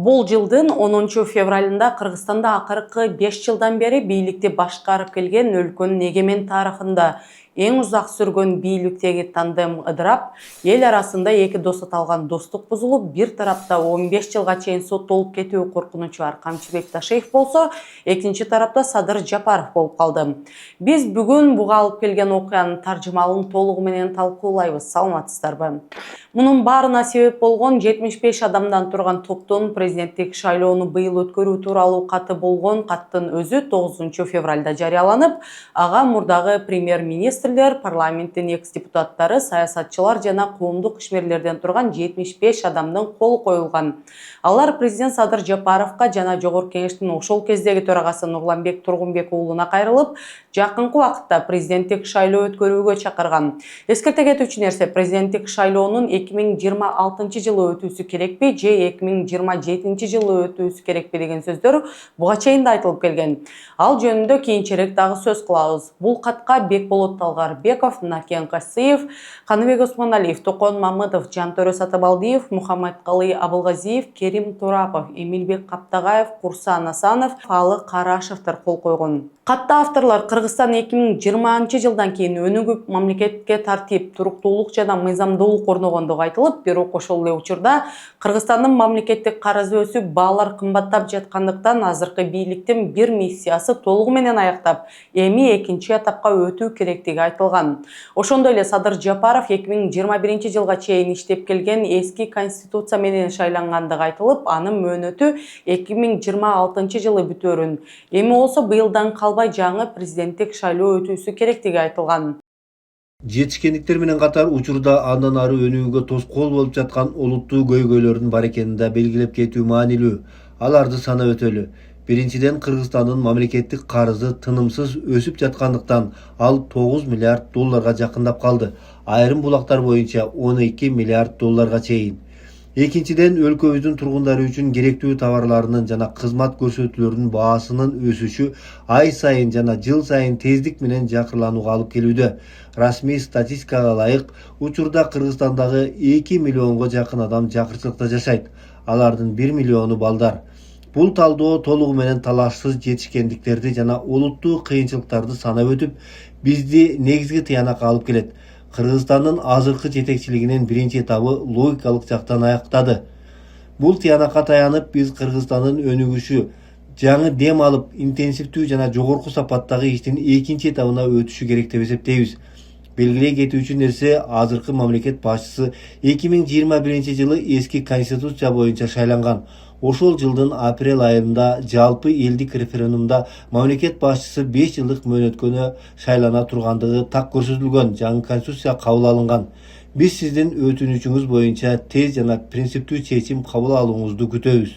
Бул жылдын 10 февралында Кыргызстанда акыркы 5 жылдан бери бийликти башкарып келген өлкөнүн эгемен тарыхында эң узак сүргөн бийликтеги тандем ыдырап, эл арасында эки дос аталган достук бузулуп, бир тарапта 15 жылга чейин соттолуп кетүү коркунучу бар Камчыбек Ташиев болсо, экинчи тарапта Садыр Жапаров болуп калды. Биз бүгүн буга алып келген окуянын таржымалын толугу менен талкуулайбыз. Саламатсыздарбы? Мунун баарына себеп болгон 75 адамдан турган топтун президенттик шайлоону быйыл өткөрүү тууралуу каты болгон. Каттын өзү 9 февралда жарыяланып, ага мурдагы премьер-министрлер, парламенттин экс-депутаттары, саясатчылар жана коомдук ишмерлерден турган 75 адамдын колу коюлган. Алар президент Садыр Жапаровго жана Жогорку кеңештин ошол кездеги төрагасы Нурланбек Тургунбек уулуна кайрылып, жакынкы убакытта президенттик шайлоо өткөрүүгө чакырган. Эскерте кетүүчү нерсе, президенттик шайлоонун 2026 жылы өтүүсү керекпи же 2027 жылы өтүүсү керекпи деген сөздөр буга чейин да айтылып келген. Ал жөнүндө кийинчерээк дагы сөз кылабыз. Бул катка Бекболот Талгарбеков, Накен Касыев, Каныбек Осмоналиев, Токон Мамытов, Жантөрө Сатыбалдиев, Мухаммадкалый Абылгазиев, Керим Турапов, Эмилбек Каптагаев, Курсан Асанов, Фалы Карашевтер кол койгон. Катта авторлар Кыргызстан 2020 жылдан кийин өнүгүп, мамлекетке тартип, туруктуулук жана мыйзамдуулук орногондугу айтылып, бирок ошол эле учурда Кыргызстандын мамлекеттик карызы өсүп, баалар кымбаттап жаткандыктан азыркы бийликтин бир миссиясы толугу менен аяктап, эми экинчи этапка өтүү керектиги айтылган. Ошондой эле Садыр Жапаров 2021 жылга чейин иштеп келген эски конституция менен шайлангандыгы айтылып, анын мөөнөтү 2026 жылы бүтөөрүн, эми болсо быйылдан калбай жаңы президенттик шайлоо өтүүсү керектиги айтылган. Жетишкендиктер менен катар учурда андан ары өнүгүүгө тоскоол болуп жаткан олуттуу көйгөйлөрдүн бар экенин да белгилеп кетүү маанилүү. Аларды санап өтөлү. Биринчиден, Кыргызстандын мамлекеттик карызы тынымсыз өсүп жаткандыктан ал 9 миллиард долларга жакындап калды. Айрым булактар боюнча 12 миллиард долларга чейин. Экинчиден, өлкөбүздүн тургундары үчүн керектүү товарларынын жана кызмат көрсөтүүлөрдүн баасынын өсүшү ай сайын жана жыл сайын тездик менен жакырланууга алып келүүдө. Расмий статистикага ылайык, учурда Кыргызстандагы 2 миллионго жакын адам жакырчылыкта жашайт. Алардын 1 миллиону балдар. Бул талдоо толугу менен талашсыз жетишкендиктерди жана олуттуу кыйынчылыктарды санап өтүп, бизди негизги тыянакка алып келет. Кыргызстандын азыркы жетекчилигинин биринчи этабы логикалык жактан аяктады. Бул тыянакка таянып, биз Кыргызстандын өнүгүшү, жаңы дем алып, интенсивдүү жана жогорку сапаттагы иштин экинчи этабына өтүшү керек деп эсептейбиз. Белгилей кетүүчү нерсе, азыркы мамлекет башчысы 2021 жылы эски конституция боюнча шайланган. Ошол жылдын апрель айында жалпы элдик референдумда мамлекет башчысы 5 жылдык мөөнөткөнө шайлана тургандыгы так көрсөтүлгөн. Жаңы конституция кабыл алынган. Биз сиздин өтүнүчүңүз боюнча тез жана принциптүү чечим кабыл алууңузду күтөбүз.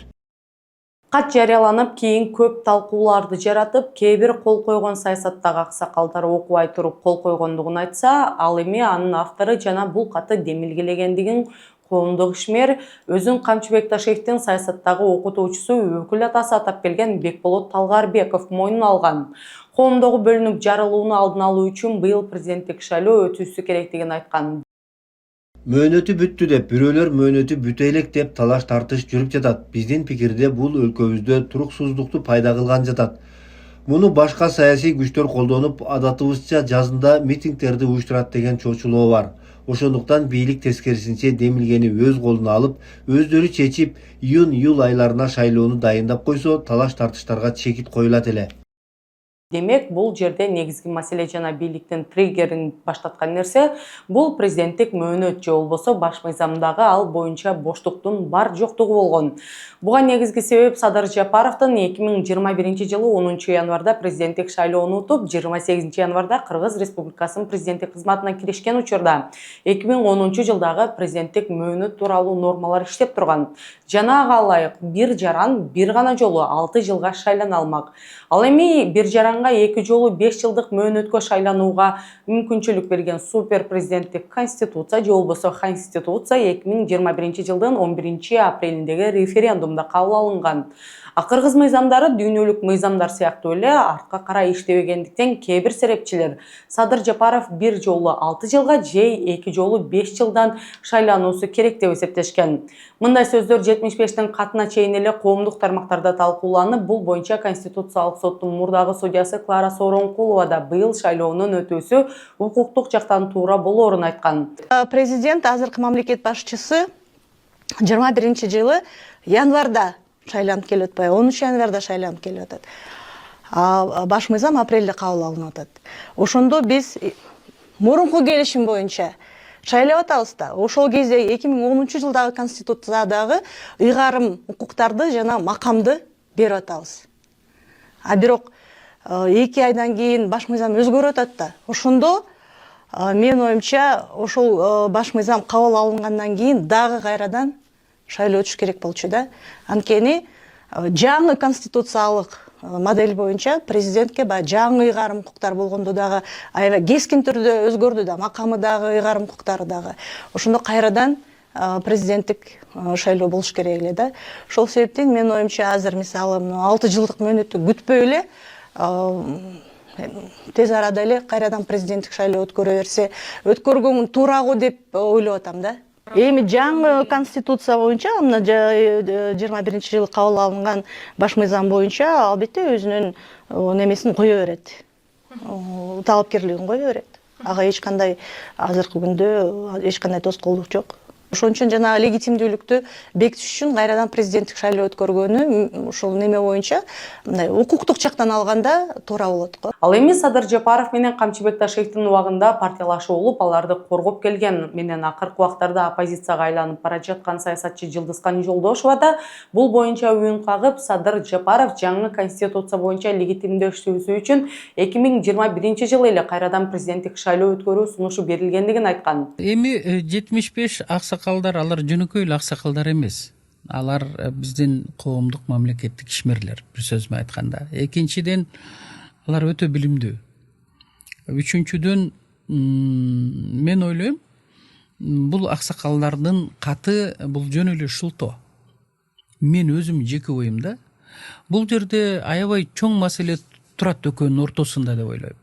Кат жарыяланып, кийин көп талкууларды жаратып, кээ бир кол койгон саясаттагы аксакалдар окубай туруп кол койгондугун айтса, ал эми анын автору жана бул катты демилгелегендигин коомдук ишмер, өзүн Камчыбек Ташиевдин саясаттагы окутуучусу, өкүл атасы атап келген Бекболот Талгарбеков мойнуна алган. Коомдогу бөлүнүп жарылууну алдын алуу үчүн быйыл президенттик шайлоо өтүүсү керектигин айткан. Мөөнөтү бүттү деп, бирөөлөр мөөнөтү бүтө элек деп талаш тартыш жүрүп жатат. Биздин пикирде бул өлкөбүздө туруксуздукту пайда кылган жатат. Муну башка саясий күчтөр колдонуп, адатыбызча жазында митингдерди уюштурат деген чочулоо бар. Ошондуктан бийлик тескерисинче демилгени өз колуна алып, өздөрү чечип, июнь-июль айларына шайлоону дайындап койсо, талаш тартыштарга чекит коюлат эле. Демек, бул жерде негизги маселе жана бийликтин триггерин баштаткан нерсе бул президенттик мөөнөт же болбосо баш мыйзамдагы ал боюнча боштуктун бар жоктугу болгон. Буга негизги себеп Садыр Жапаровдун 2021 жылы 10 январда президенттик шайлоону утуп, 28 январда Кыргыз Республикасынын президенттик кызматына киришкен учурда 2010 жылдагы президенттик мөөнөт тууралуу нормалар иштеп турган. Жана ага ылайык бир жаран бир гана жолу 6 жылга шайлана алмак. Ал эми бир жаран Пашинянга 2 жолу 5 жылдык мөөнөткө шайланууга мүмкүнчүлүк берген супер президенттик конституция же болбосо конституция 2021 жылдын 11 апрелиндеги референдумда кабыл алынган. Кыргыз мыйзамдары дүйнөлүк мыйзамдар сыяктуу эле артка карай иштебегендиктен кээ бир серепчилер Садыр Жапаров 1 жолу 6 жылга же 2 жолу 5 жылдан шайлануусу керек деп эсептешкен. Мындай сөздөр 75-тин катына чейин эле коомдук тармактарда талкууланып, бул боюнча Конституциялык соттун мурдагы судьясы Клара Сооронкулова да быйыл шайлоонун өтүүсү укуктук жактан туура болоорун айткан. Президент азыркы мамлекет башчысы 21 жылы январда шайланып келип атпайбы, 10 январда шайланып келип атат. Баш мыйзам апрелде кабыл алынып атат. Ошондо биз мурунку келишим боюнча шайлап атабыз да. Ошол кезде 2010 жылдагы конституциядагы ыйгарым укуктарды жана макамды берип атабыз. Бирок 2 айдан кийин баш мыйзам өзгөрүп атат да. Ошондо мен оюмча ошол баш мыйзам кабыл алынгандан кийин дагы кайрадан шайлоо өтүш керек болчу да. Анткени жаңы конституциялык модель боюнча президентке жаңы ыйгарым укуктар болгондо дагы аябай кескин түрдө өзгөрдү да, макамы дагы, ыйгарым укуктары дагы. Ошондо кайрадан президенттик шайлоо болуш керек эле да. Ошол себептен мен оюмча азыр мисалы 6 жылдык мөөнөттү күтпөй эле тез арада эле кайрадан президенттик шайлоо өткөрө берсе, өткөргөн туурагы деп ойлоп атам да. Эми жаңы конституция боюнча, мына 21 жылы кабыл алынган баш мыйзам боюнча албетте өзүнүн немесин кое берет. Талапкерлигин кое берет. Ага эч кандай азыркы күндө эч кандай тоскоолдук жок. Ошон үчүн жана легитимдүүлүктү бекитиш үчүн кайрадан президенттик шайлоо өткөргөнү ушул неме боюнча мындай укуктук жактан алганда туура болот го. Ал эми Садыр Жапаров менен Камчыбек Ташиевдин убагында партиялашуу болуп, аларды коргоп келген менен акыркы убактарда оппозицияга айланып бара жаткан саясатчы Жылдызкан Жолдошева да бул боюнча үн кагып, Садыр Жапаров жаңы конституция боюнча легитимдөөсү үчүн 2021 жылы эле кайрадан президенттик шайлоо өткөрүү сунушу берилгендигин айткан. Эми 75 аксакалдар, алар жөнөкөй эле аксакалдар эмес. Алар биздин коомдук мамлекеттик ишмерлер, бир сөз менен айтканда. Экинчиден, алар өтө билимдүү. Үчүнчүдөн, мен ойлойм, бул аксакалдардын каты бул жөн эле шултоо. Мен өзүм жеке оюмда бул жерде аябай чоң маселе турат экөөнүн ортосунда деп ойлойм.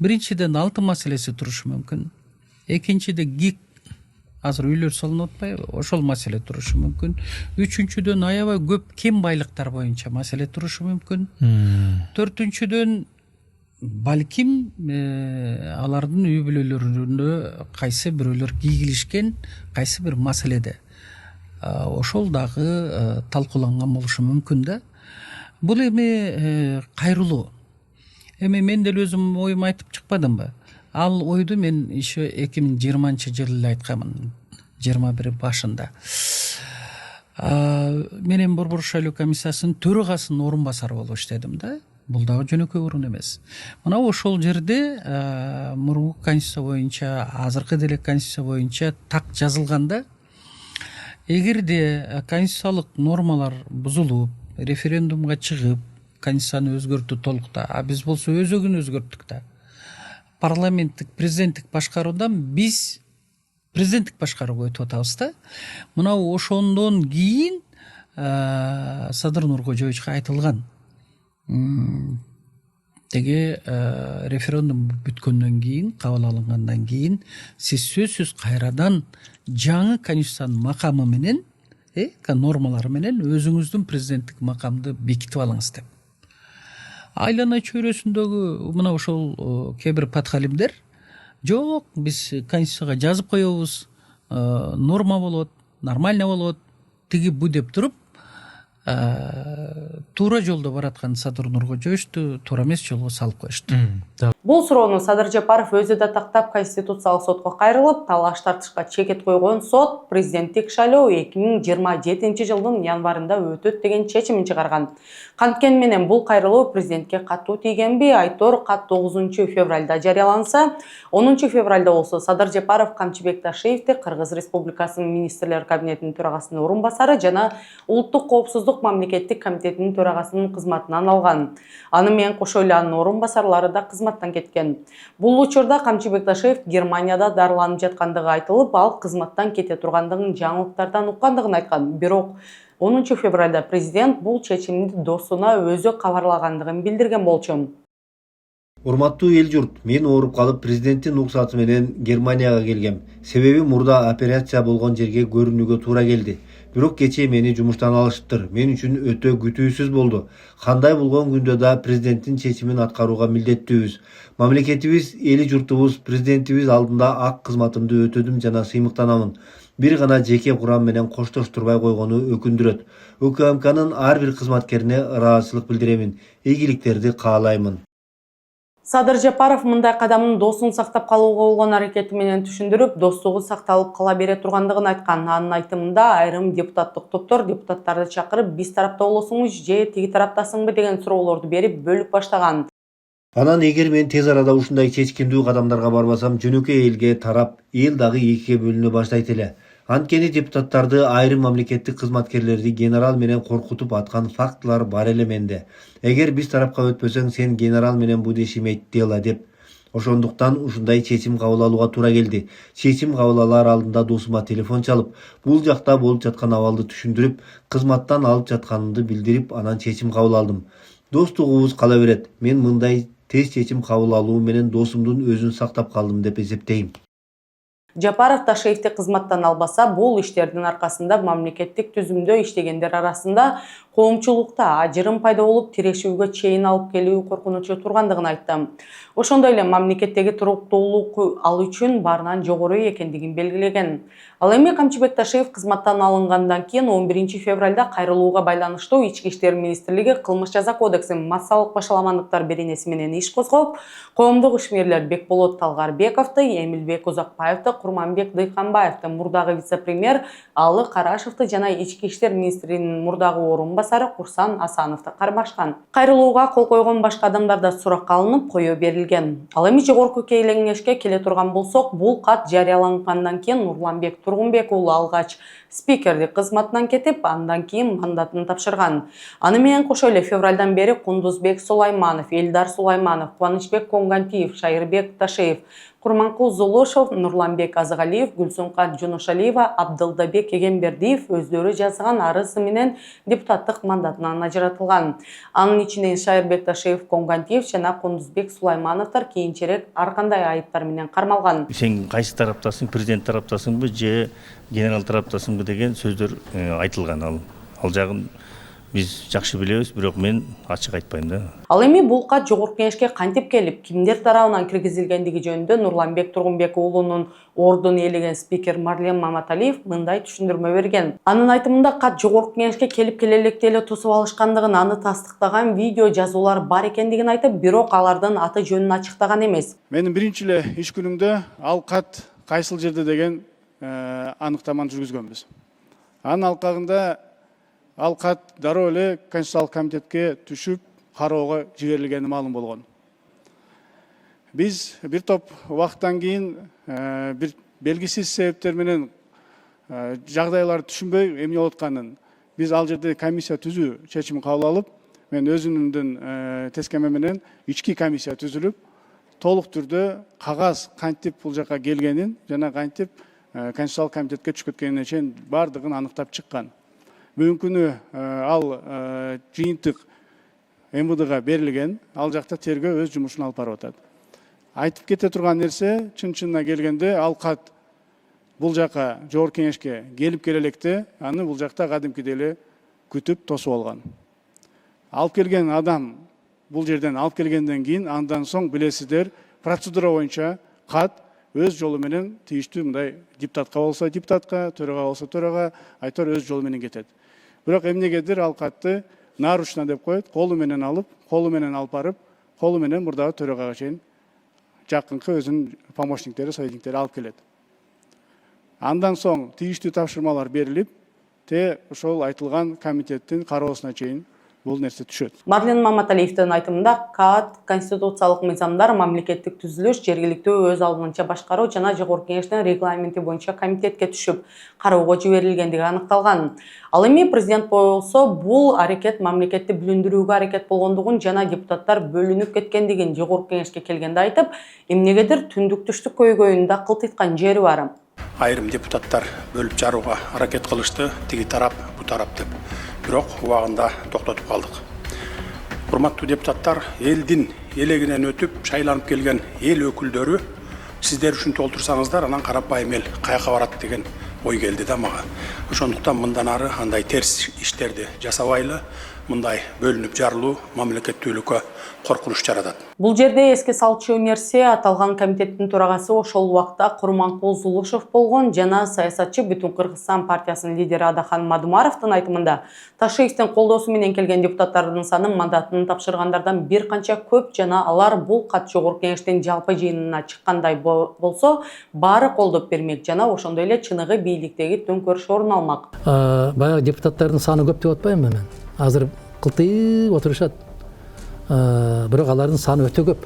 Биринчиден алтын маселеси турушу мүмкүн. Экинчиде гик азыр үйлөр салынып атпайбы? Ошол маселе турушу мүмкүн. Үчүнчүдөн аябай көп кем байлыктар боюнча маселе турушу мүмкүн. Төртүнчүдөн балким алардын үй бүлөлөрүндө кайсы бирөөлөр кийгилишкен кайсы бир маселеде ошол дагы талкууланган болушу мүмкүн да. Бул эми кайрылуу. Эми мен деле өзүм оюмду айтып чыкпадымбы? Ал ойду мен еще 2020 жылы айтканмын, 21 башында. Менен Борбор шайлоо комиссиясынын төрагасынын орун басары болуп иштедим да. Бул дагы жөнөкөй орун эмес. Мына ошол жерде мурунку конституция боюнча, азыркы деле конституция боюнча так жазылганда, эгерде конституциялык нормалар бузулуп, референдумга чыгып, конституцияны өзгөртүү толукта, биз болсо өзөгүн өзгөрттүк да. Парламенттик, президенттик башкаруудан биз президенттик башкарууга өтүп атабыз да. Мына ошондон кийин Садыр Нуркожоевичке айтылган деге референдум бүткөндөн кийин, кабыл алынгандан кийин сиз сөзсүз кайрадан жаңы конституциянын макамы менен, нормалары менен өзүңүздүн президенттик макамды бекитип алыңыз деп. Айлана чөйрөсүндөгү мына ошол кээ бир подхалимдер жок, биз конституцияга жазып коебуз, норма болот, нормально болот, тиги бу деп туруп, туура жолдо бараткан Садыр Нуркожоевичту туура эмес жолго салып коюшту. Бул суроону Садыр Жапаров өзү да тактап Конституциялык сотко кайрылып, талаш тартышка чекет койгон сот президенттик шайлоо 2027 жылдын январында өтөт деген чечимин чыгарган. Канткени менен бул кайрылуу президентке катуу тийгенби? Айтор кат 9 февралда жарыяланса, 10 февралда болсо Садыр Жапаров Камчыбек Ташиевди Кыргыз Республикасынын министрлер кабинетинин төрагасынын орун басары жана улуттук коопсуздук Коомчулук мамлекеттик комитетинин төрагасынын кызматынан алган. Аны менен кошо эле анын орун басарлары да кызматтан кеткен. Бул учурда Камчы Бекташев Германияда дарыланып жаткандыгы айтылып, ал кызматтан кете тургандыгын жаңылыктардан уккандыгын айткан. Бирок 10 февралда президент бул чечимди досуна өзү кабарлагандыгын билдирген болчу. Урматтуу эл журт, мен ооруп калып президенттин уруксаты менен Германияга келгем. Себеби мурда операция болгон жерге көрүнүүгө туура келди. Бирок кечээ мени жумуштан алышыптыр. Мен үчүн өтө күтүүсүз болду. Кандай болгон күндө да президенттин чечимин аткарууга милдеттүүбүз. Мамлекетибиз, эли журтубуз, президентибиз алдында ак кызматымды өтөдүм жана сыймыктанамын. Бир гана жеке курам менен коштоштурбай койгону өкүндүрөт. УКМКнын ар бир кызматкерине ыраазычылык билдиремин. Ийгиликтерди каалаймын. Садыр Жапаров мындай кадамын досун сактап калууга болгон аракети менен түшүндүрүп, достугу сакталып кала бере тургандыгын айткан. Анын айтымында айрым депутаттык топтор депутаттарды чакырып, биз тарапта болосуңуз же тиги тараптасыңбы деген суроолорду берип бөлүп баштаган. Анан эгер мен тез арада ушундай чечкиндүү кадамдарга барбасам, жөнөкөй элге тарап, эл дагы экиге бөлүнө баштайт эле. Анткени депутаттарды, айрым мамлекеттик кызматкерлерди генерал менен коркутуп аткан фактылар бар эле менде. Эгер биз тарапка өтпөсөң, сен генерал менен будешимейт дела деп. Ошондуктан ушундай чечим кабыл алууга туура келди. Чечим кабыл алар алдында досума телефон чалып, бул жакта болуп жаткан абалды түшүндүрүп, кызматтан алып жатканымды билдирип, анан чечим кабыл алдым. Достугубуз кала берет. Мен мындай тез чечим кабыл алуу менен досумдун өзүн сактап калдым деп эсептейм. Жапаров Ташеевди кызматтан албаса, бул иштердин аркасында мамлекеттик түзүмдө иштегендер арасында коомчулукта ажырым пайда болуп, тирешүүгө чейин алып келүү коркунучу тургандыгын айтты. Ошондой эле мамлекеттеги туруктуулук ал үчүн баарынан жогору экендигин белгилеген. Ал эми Камчы Бекташев кызматтан алынгандан кийин 11 февралда кайрылууга байланыштуу Ички иштер министрлиги кылмыш жаза кодексин массалык башаламандыктар беренеси менен иш козгоп, коомдук ишмерлер Бекболот Талгарбековду, Эмилбек Узакбаевди, Курманбек Дыйканбаевди, мурдагы вице-премьер Алы Карашевди жана Ички иштер министринин мурдагы орун басары Курсан Асановду кармашкан. Кайрылууга кол койгон башка адамдар да суракка алынып, коё берилген. Ал эми жогорку кеңешке келе турган болсок, бул кат жарыялангандан кийин Нурланбек Тургунбек уулу алгач спикерди кызматынан кетип, андан кийин мандатын тапшырган. Аны менен кошо эле февралдан бери Кундузбек Сулайманов, Элдар Сулайманов, Кубанычбек Конгантиев, Шайырбек Ташеев, Курманкул Зулушев, Нурланбек Азгалиев, Гүлсүнкат Жунушалиева, Абдылдабек Эгембердиев өздөрү жазган арызы менен депутаттык мандатынан ажыратылган. Анын ичинен Шайырбек Ташеев, Конгантиев жана Кундузбек Сулаймановдор кийинчерээк ар кандай айыптар менен кармалган. Сен кайсы тараптасың, президент тараптасыңбы же генерал тараптасыңбы деген сөздөр айтылган. Ал жагын биз жакшы билебиз, бирок мен ачык айтпайм да. Ал эми бул кат жогорку кеңешке кантип келип, кимдер тарабынан киргизилгендиги жөнүндө Нурланбек Тургунбек уулунун ордун ээлеген спикер Марлен Маматалиев мындай түшүндүрмө берген. Анын айтымында кат жогорку кеңешке келип келелекте эле тосуп алышкандыгын, аны тастыктаган видео жазуулар бар экендигин айтып, бирок алардын аты жөнүн ачыктаган эмес. Менин биринчи эле иш күнүмдө ал кат кайсыл жерде деген аныктаманы жүргүзгөнбүз. Анын алкагында ал кат дароо эле Конституциялык комитетке түшүп, кароого жиберилгени маалым болгон. Биз бир топ убакыттан кийин бир белгисиз себептер менен жагдайларды түшүнбөй эмне болуп атканын биз ал жерде комиссия түзүү чечимин кабыл алып, мен өзүмдүн тескеме менен ички комиссия түзүлүп, толук түрдө кагаз кантип бул жака келгенин жана кантип Конституциялык комитетке түшүп кеткенине чейин бардыгын аныктап чыккан. Бүгүнкү күнү ал жыйынтык МВДга берилген, ал жакта тергөө өз жумушун алып барып атат. Айтып кете турган нерсе, чын-чынына келгенде ал кат бул жака жогорку кеңешке келип келелекте, аны бул жакта кадимкидей эле күтүп тосуп алган. Алып келген адам бул жерден алып келгенден кийин андан соң билесиздер, процедура боюнча кат өз жолу менен тийиштүү мындай депутатка болсо депутатка, төрага болсо төрага, айтор өз жолу менен кетет. Бирок эмнегедир ал катты нарушно деп коет, колу менен алып барып, колу менен мурдагы төрагага чейин жакынкы өзүнүн помощниктери, советниктери алып келет. Андан соң тийиштүү тапшырмалар берилип, ошол айтылган комитеттин кароосуна чейин бул нерсе түшөт. Марлен Маматалиевдин айтымында КААТ конституциялык мыйзамдар, мамлекеттик түзүлүш, жергиликтүү өз алдынча башкаруу жана жогорку кеңештин регламенти боюнча комитетке түшүп кароого жиберилгендиги аныкталган. Ал эми президент болсо бул аракет мамлекетти бүлүндүрүүгө аракет болгондугун жана депутаттар бөлүнүп кеткендигин жогорку кеңешке келгенде айтып, эмнегедир түндүк түштүк көйгөйүндө кылтыйткан жери бар. Айрым депутаттар бөлүп жарууга аракет кылышты, тиги тарап, бу тарап деп. Бирок убагында токтотуп калдык. Урматтуу депутаттар, элдин элегинен өтүп шайланып келген эл өкүлдөрү сиздер үчүн толтурсаңыздар, анан карапайым эл каяка барат деген ой келди да мага. Ошондуктан мындан ары андай терс иштерди жасабайлы, мындай бөлүнүп жарылуу мамлекеттүүлүккө коркунуч жаратат. Бул жерде эске салчу нерсе аталган комитеттин төрагасы ошол убакта Курманкул Зулушев болгон жана саясатчы Бүтүн Кыргызстан партиясынын лидери Адахан Мадумаровдун айтымында Ташиевдин колдоосу менен келген депутаттардын саны мандатын тапшыргандардан бир канча көп жана алар бул кат жогорку кеңештин жалпы жыйынына чыккандай болсо баары колдоп бермек жана ошондой эле чыныгы бийликтеги төңкөрүш орун алмак. Баягы депутаттардын саны көп деп атпаймынбы мен? Азыр кылтыйып отурушат. Бирок алардын саны өтө көп.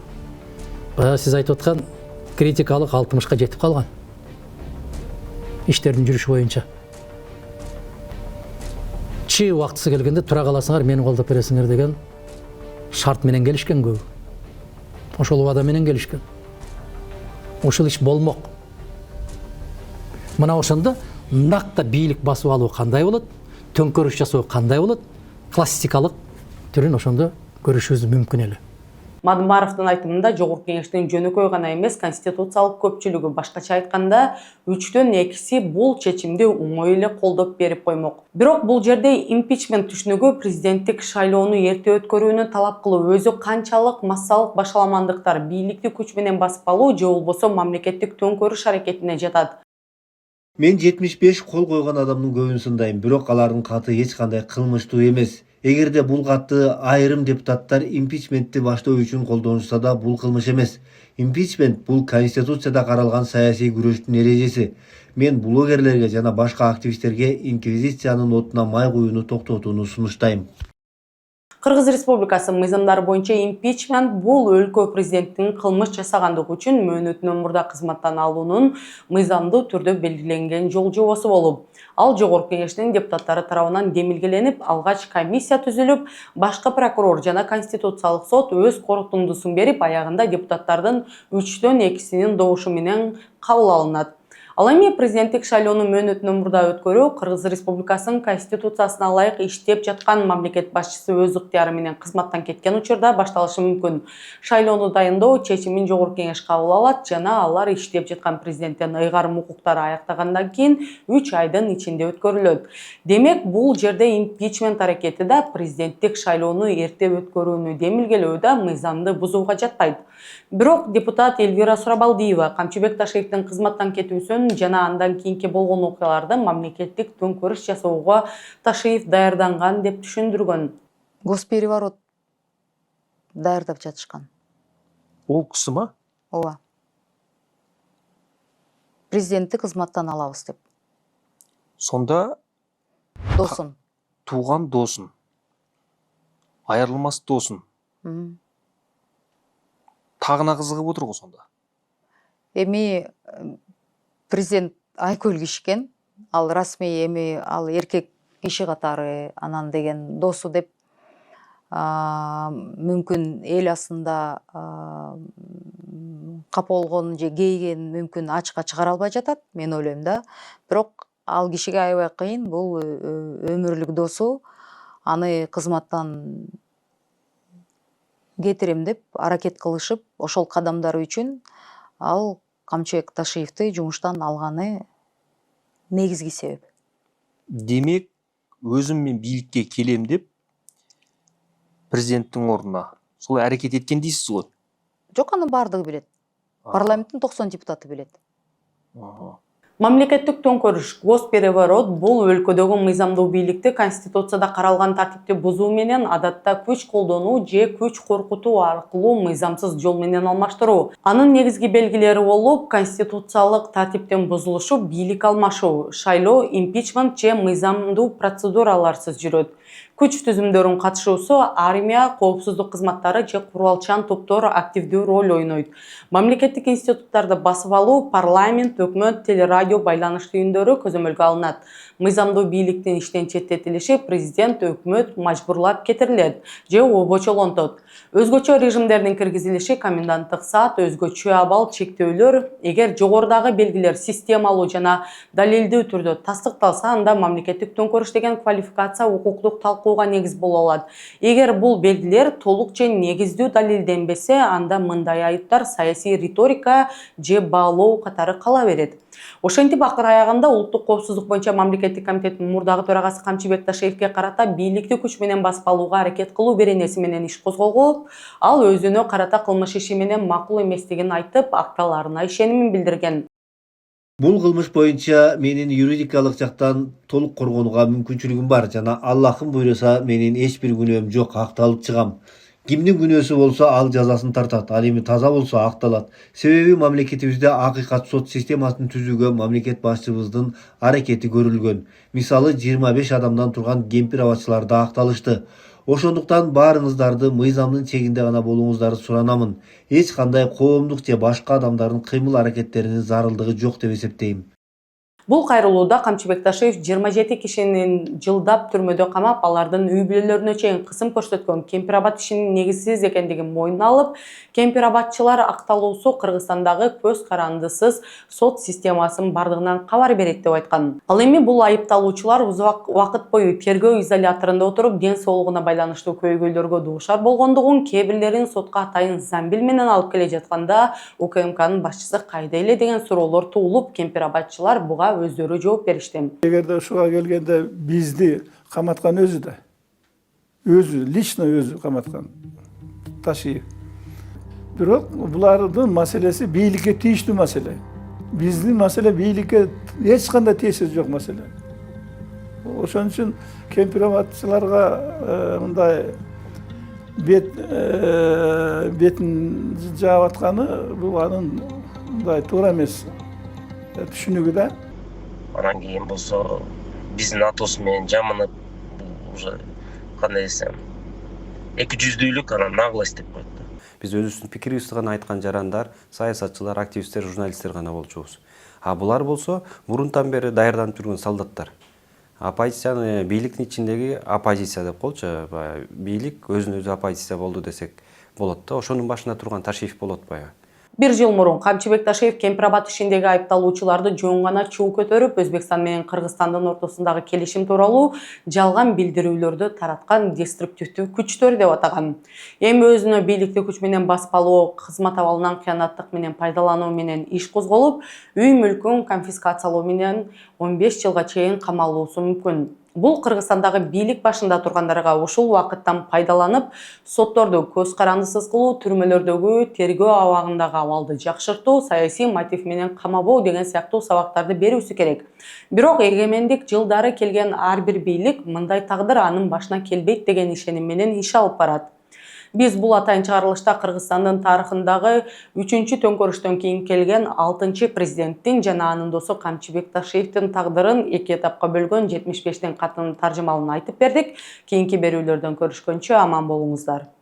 Баягы сиз айтып аткан критикалык 60ка жетип калган. Иштердин жүрүшү боюнча. Убактысы келгенде тура каласыңар, мени колдоп бересиңер деген шарт менен келишкен көбү. Ошол убада менен келишкен. Ошол иш болмок. Мына ошондо накта бийлик басып алуу кандай болот, төңкөрүш жасоо кандай болот, классикалык түрүн ошондо көрүшүбүз мүмкүн эле. Мадумаровдун айтымында жогорку кеңештин жөнөкөй гана эмес, конституциялык көпчүлүгү, башкача айтканда 3/2 бул чечимди оңой эле колдоп берип коймок. Бирок бул жерде импичмент түшүнүгү президенттик шайлоону эрте өткөрүүнү талап кылуу өзү канчалык массалык башаламандыктар, бийликти күч менен басып алуу же болбосо мамлекеттик төңкөрүш аракетине жатат. Мен 75 кол койгон адамдын көбүн сындайм, бирок алардын каты эч кандай кылмыштуу эмес. Эгерде бул катты айрым депутаттар импичментти баштоо үчүн колдонушса да бул кылмыш эмес. Импичмент бул конституцияда каралган саясий күрөштүн эрежеси. Мен блогерлерге жана башка активисттерге инквизициянын отуна май куюуну токтотууну сунуштайм. Кыргыз Республикасы мыйзамдары боюнча импичмент бул өлкө президенттин кылмыш жасагандыгы үчүн мөөнөтүнөн мурда кызматтан алуунун мыйзамдуу түрдө белгиленген жол жобосу болуп, ал жогорку кеңештин депутаттары тарабынан демилгеленип, алгач комиссия түзүлүп, башкы прокурор жана конституциялык сот өз корутундусун берип, аягында депутаттардын 3/2 добушу менен кабыл алынат. Ал эми президенттик шайлоону мөөнөтүнөн мурда өткөрүү Кыргыз Республикасынын конституциясына ылайык иштеп жаткан мамлекет башчысы өз ыктыяры менен кызматтан кеткен учурда башталышы мүмкүн. Шайлоону дайындоо чечимин жогорку кеңеш кабыл алат жана алар иштеп жаткан президенттин ыйгарым укуктары аяктагандан кийин 3 айдын ичинде өткөрүлөт. Демек, бул жерде импичмент аракети да президенттик шайлоону эрте өткөрүүнү демилгелөө да мыйзамды бузууга жатпайт. Бирок депутат Элвира Сурабалдиева Камчыбек Ташиевдин кызматтан кетүүсүн жана андан кийинки болгон окуяларды мамлекеттик төңкөрүш жасоого Ташиев даярданган деп түшүндүргөн. Госпереворот даярдап жатышкан. Ол кысыма? Ооба. Президентти кызматтан алабыз деп. Сонда Досун. туған досын, айырылмас досын, тағына қызығып отыр ғой сонда. Эми президент айкөл кишкен, ал расмий эми ал эркек киши катары анан деген досу деп мүмкүн эл астында капа болгон же кейген мүмкүн ачыкка чыгара албай жатат, мен ойлойм да. Бирок ал кишиге аябай кыйын, бул өмүрлүк досу, аны кызматтан кетирем деп аракет кылышып, ошол кадамдары үчүн ал Камчыбек Ташиевди жумуштан алганы негизги себеп. Демек, өзім мен бийликке келем деп, президенттің орнына сол әрекет еткен дейсіз ғой? Жок, аны бардыгы билет. Парламенттин 90 депутаты билет. Мамлекеттик төңкөрүш, госпереворот бул өлкөдөгү мыйзамдуу бийликти Конституцияда каралган тартипти бузуу менен адатта күч колдонуу же күч коркутуу аркылуу мыйзамсыз жол менен алмаштыруу. Анын негизги белгилери болуп, конституциялык тартиптин бузулушу, бийлик алмашуу, шайлоо, импичмент же мыйзамдуу процедураларсыз жүрөт. Күч түзүмдөрүнүн катышуусу армия, коопсуздук кызматтары же куралчан топтор активдүү роль ойнойт. Мамлекеттик институттарды басып алуу, парламент, өкмөт, телерадио байланыш түйүндөрү көзөмөлгө алынат. Мыйзамдуу бийликтин иштен четтетилиши президент, өкмөт мажбурлап кетирилет же обочолонтот. Өзгөчө режимдердин киргизилиши, коменданттык саат, өзгөчө абал чектөөлөр, эгер жогорудагы белгилер системалуу жана далилдүү түрдө тастыкталса, анда мамлекеттик төңкөрүш деген квалификация укуктук талкууга негиз боло алат. Эгер бул белгилер толук же негиздүү далилденбесе, анда мындай айыптар саясий риторика же баалоо катары кала берет. Ошентип акыр аягында улуттук коопсуздук боюнча мамлекеттик комитеттин мурдагы төрагасы Камчыбек Ташиевке карата бийликти күч менен басып алууга аракет кылуу беренеси менен иш козголуп, ал өзүнө карата кылмыш иши менен макул эместигин айтып, акталарына ишенимин билдирген. Бул кылмыш боюнча менин юридикалык жактан толук коргонууга мүмкүнчүлүгүм бар жана Аллахым буйруса менин эч бир күнөөм жок, акталып чыгам. Кимдин күнөөсү болсо ал жазасын тартат, ал эми таза болсо акталат. Себеби мамлекетибизде акыйкат сот системасын түзүүгө мамлекет башчыбыздын аракети көрүлгөн. Мисалы 25 адамдан турган кемпир абадчылар да акталышты. Ошондуктан баарыңыздарды мыйзамдын чегинде гана болуңуздарды суранамын. Эч кандай коомдук же башка адамдардын кыймыл аракеттеринин зарылдыгы жок деп эсептейм. Бул кайрылууда Камчыбек Ташиев 27 кишинин жылдап түрмөдө камап, алардын үй бүлөлөрүнө чейин кысым көрсөткөн кемпир абад ишинин негизсиз экендигин мойнуна алып, кемпир абадчылар акталуусу Кыргызстандагы көз карандысыз сот системасынын бардыгынан кабар берет деп айткан. Ал эми бул айыпталуучулар узак убакыт бою тергөө изоляторунда отуруп, ден соолугуна байланыштуу көйгөйлөргө дуушар болгондугун, кээ бирлерин сотко атайын замбил менен алып келе жатканда, УКМКнын башчысы кайда эле деген суроолор туулуп, кемпир абадчылар буга өздөрү жооп беришти. Эгерде ушуга келгенде бизди каматкан өзү лично өзү каматкан Ташиев. Бирок булардын маселеси бийликке тийиштүү маселе. Биздин маселе бийликке эч кандай тиешеси жок маселе. Ошон үчүн кемпир абадчыларга мындай бетин жаап атканы бул анын мындай туура эмес түшүнүгү да. Анан кийин болсо биздин атоосу менен жаманып, уже кандай десем, эки жүздүүлүк, анан наглость деп коет. Биз өзүбүздүн пикирибизди гана айткан жарандар, саясатчылар, активисттер, журналисттер гана болчубуз. А булар болсо мурунтан бери даярданып жүргөн солдаттар. Оппозицияны бийликтин ичиндеги оппозиция деп коелучу, бийлик өзүнө өзү оппозиция болду десек болот да. Ошонун башында турган Ташиев болот баягы. Бир жыл мурун Камчыбек Ташиев кемпир абад ишиндеги айыпталуучуларды жөн гана чуу көтөрүп, Өзбекстан менен Кыргызстандын ортосундагы келишим тууралуу жалган билдирүүлөрдү тараткан деструктивдүү күчтөр деп атаган. Эми өзүнө бийликти күч менен басып алуу, кызмат абалынан кыянаттык менен пайдалануу менен иш козголуп, үй мүлкүн конфискациялоо менен 15 жылга чейин камалуусу мүмкүн. Бул Кыргызстандагы бийлик башында тургандарга ушул убакыттан пайдаланып, сотторду көз карандысыз кылуу, түрмөлөрдөгү тергөө абагындагы абалды жакшыртуу, саясий мотив менен камабоо деген сыяктуу сабактарды берүүсү керек. Бирок эгемендик жылдары келген ар бир бийлик мындай тагдыр анын башына келбейт деген ишеним менен иш алып барат. Биз бул атайын чыгарылышта Кыргызстандын тарыхындагы 3-чү төңкөрүштөн кийин келген 6-чы президенттин жана анын досу Камчыбек Ташиевдин тагдырын 2 этапка бөлгөн 75 каттын таржымалын айтып бердик. Кийинки берүүлөрдөн көрүшкөнчө аман болуңуздар.